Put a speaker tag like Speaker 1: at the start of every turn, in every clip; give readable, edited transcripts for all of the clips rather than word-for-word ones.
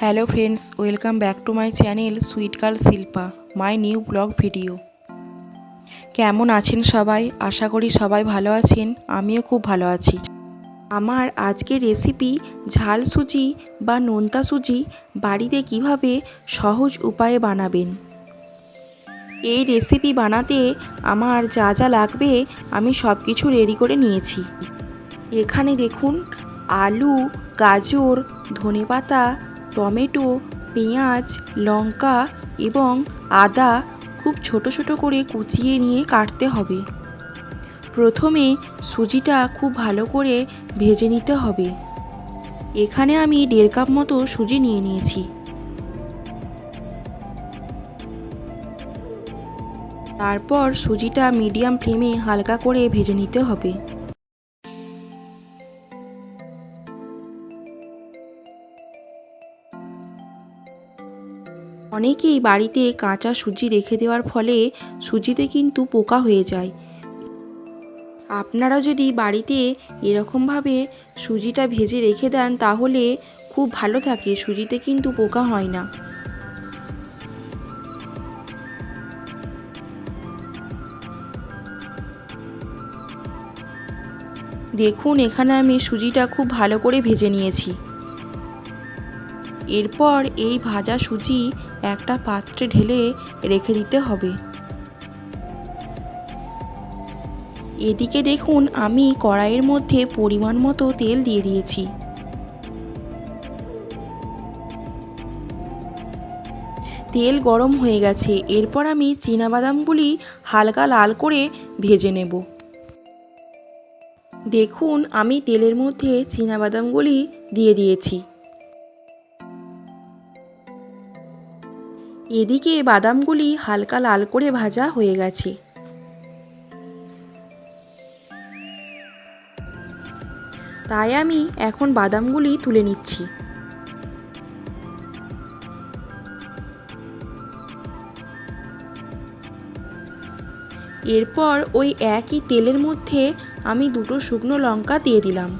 Speaker 1: Hello friends, welcome back to my channel sweet girl Shilpa, my new blog video. কেমন আছেন সবাই? আশা করি সবাই ভালো আছেন। আমিও খুব ভালো আছি। আমার আজকের রেসিপি ঝাল সুজি বা নোনতা সুজি বাড়িতে কিভাবে সহজ উপায়ে বানাবেন। এই রেসিপি বানাতে আমার যা যা লাগবে আমি সব কিছু রেডি করে নিয়েছি। এখানে দেখুন, আলু, গাজর, ধনেপাতা, টমেটো, পেঁয়াজ, লঙ্কা এবং আদা খুব ছোট ছোট করে কুচিয়ে নিয়ে কাটতে হবে। প্রথমে সুজিটা খুব ভালো করে ভেজে নিতে হবে। এখানে আমি 1.5 কাপ মতো সুজি নিয়ে নিয়েছি। তারপর সুজিটা মিডিয়াম ফ্লেমে হালকা করে ভেজে নিতে হবে। অনেকেই বাড়িতে কাঁচা সুজি রেখে দেওয়ার ফলে সুজিতে কিন্তু পোকা হয়ে যায়। আপনারা যদি বাড়িতে এরকমভাবে সুজিটা ভেজে রেখে দেন তাহলে খুব ভালো থাকে, সুজিতে কিন্তু পোকা হয় না। দেখুন, এখানে আমি সুজিটা খুব ভালো করে ভেজে নিয়েছি। এরপর এই ভাজা সুজি একটা পাত্রে ঢেলে রেখে দিতে হবে। এদিকে দেখুন, আমি কড়াইয়ের মধ্যে পরিমাণ মতো তেল দিয়ে দিয়েছি। তেল গরম হয়ে গেছে। এরপর আমি চীনাবাদামগুলি হালকা লাল করে ভেজে নেব। দেখুন, আমি তেলের মধ্যে চীনাবাদামগুলি দিয়ে দিয়েছি। এদিকে বাদামগুলি হালকা লাল করে ভাজা হয়ে গেছে। তাই আমি এখন বাদামগুলি তুলে নিচ্ছি। এরপর ওই একই তেলের মধ্যে আমি 2টো শুকনো লঙ্কা দিয়ে দিলাম।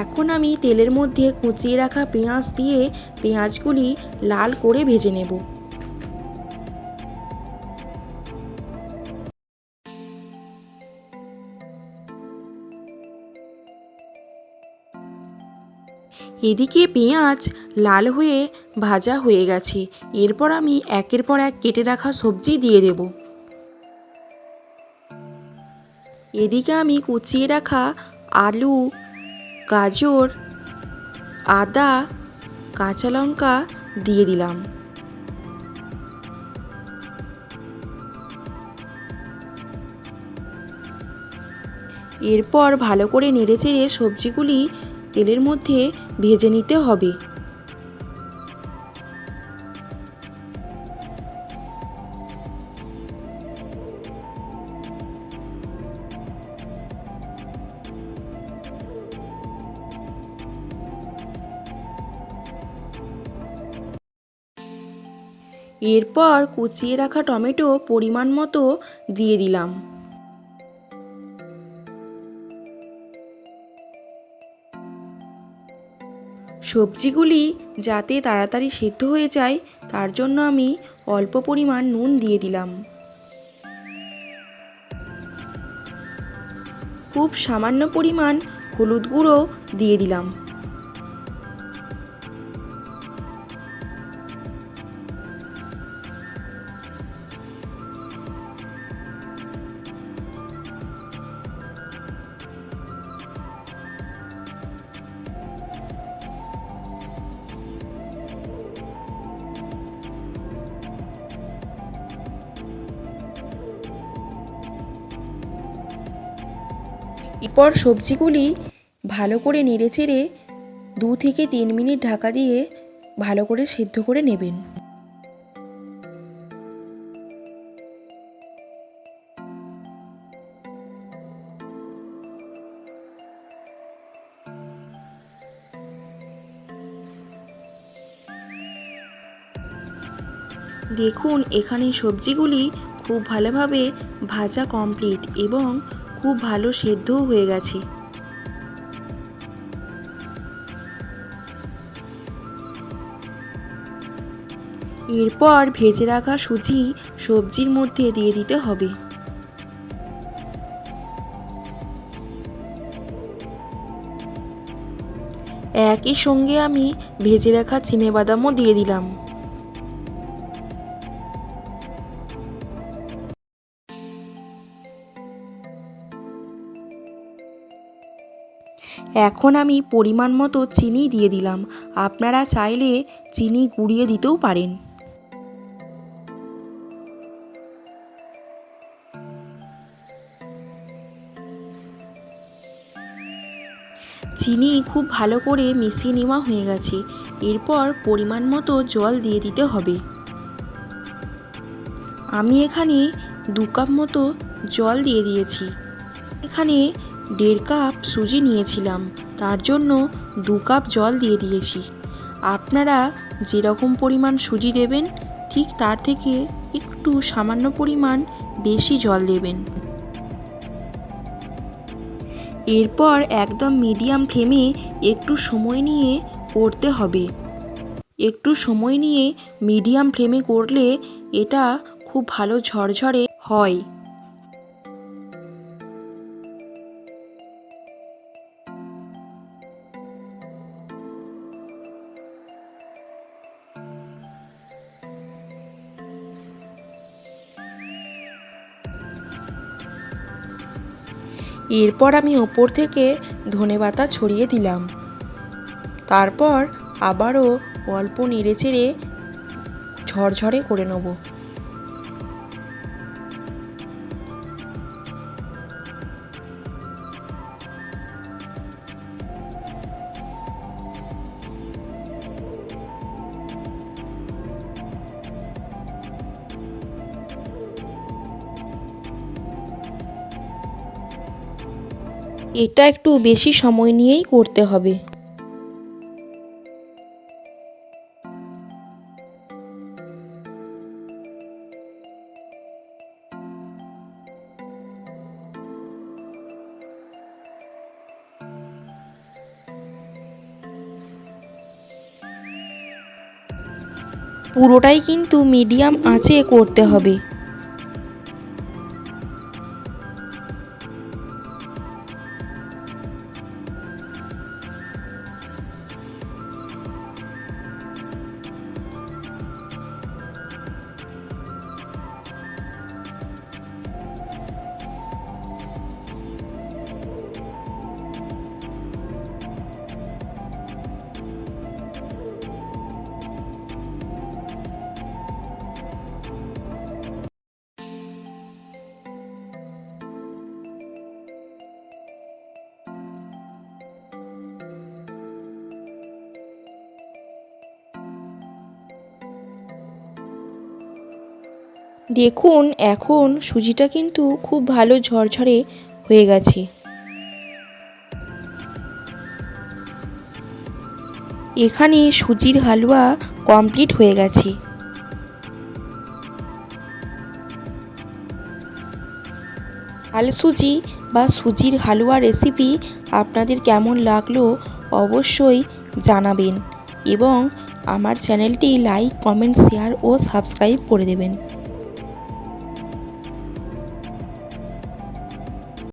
Speaker 1: এখন আমি তেলের মধ্যে কুচিয়ে রাখা পেঁয়াজ দিয়ে পেঁয়াজগুলি লাল করে ভেজে নেব। এদিকে পেঁয়াজ লাল হয়ে ভাজা হয়ে গেছে। এরপর আমি একের পর এক কেটে রাখা সবজি দিয়ে দেব। এদিকে আমি কুচিয়ে রাখা আলু, গাজর, আদা, কাঁচা লঙ্কা দিয়ে দিলাম। এরপর ভালো করে নেড়েচেড়ে সবজিগুলি তেলের মধ্যে ভেজে নিতে হবে। এরপর কুচিয়ে রাখা টমেটো পরিমাণ মতো দিয়ে দিলাম। সবজিগুলি যাতে তাড়াতাড়ি সেদ্ধ হয়ে যায় তার জন্য আমি অল্প পরিমাণ নুন দিয়ে দিলাম। খুব সামান্য পরিমাণ হলুদ গুঁড়ো দিয়ে দিলাম। এরপর সবজিগুলি ভালো করে নেড়েচেড়ে 2 থেকে 3 মিনিট ঢাকা দিয়ে ভালো করে সেদ্ধ করে নেবেন। দেখুন, এখানে সবজিগুলি খুব ভালোভাবে ভাজা কমপ্লিট এবং খুব ভালো সেদ্ধও হয়ে গেছে। এরপর ভেজে রাখা সুজি সবজির মধ্যে দিয়ে দিতে হবে। একই সঙ্গে আমি ভেজে রাখা চিনেবাদামও দিয়ে দিলাম। এখন আমি পরিমাণ মতো চিনি দিয়ে দিলাম। আপনারা চাইলে চিনি গুঁড়িয়ে দিতেও পারেন। চিনি খুব ভালো করে মিশিয়ে নেওয়া হয়ে গেছে। এরপর পরিমাণ মতো জল দিয়ে দিতে হবে। আমি এখানে 2 কাপ মতো জল দিয়ে দিয়েছি। এখানে 1.5 কাপ সুজি নিয়েছিলাম, তার জন্য 2 কাপ জল দিয়ে দিয়েছি। আপনারা যেরকম পরিমাণ সুজি দেবেন ঠিক তার থেকে একটু সামান্য পরিমাণ বেশি জল দেবেন। এরপর একদম মিডিয়াম ফ্লেমে একটু সময় নিয়ে করতে হবে। একটু সময় নিয়ে মিডিয়াম ফ্লেমে করলে এটা খুব ভালো ঝরঝরে হয়। এরপর আমি ওপর থেকে ধনেপাতা ছড়িয়ে দিলাম। তারপর আবারও অল্প নেড়েচেড়ে ঝরঝরে করে নেব। এটা একটু বেশি সময় নিয়েই করতে হবে। পুরোটাই কিন্তু মিডিয়াম আঁচে করতে হবে। দেখুন এখন সুজিটা কিন্তু খুব ভালো ঝরঝরে হয়ে গেছে। এখানে সুজির হালুয়া কমপ্লিট হয়ে গেছে। লাল সুজি বা সুজির হালুয়া রেসিপি আপনাদের কেমন লাগলো অবশ্যই জানাবেন এবং আমার চ্যানেলটি লাইক, কমেন্ট, শেয়ার ও সাবস্ক্রাইব করে দেবেন।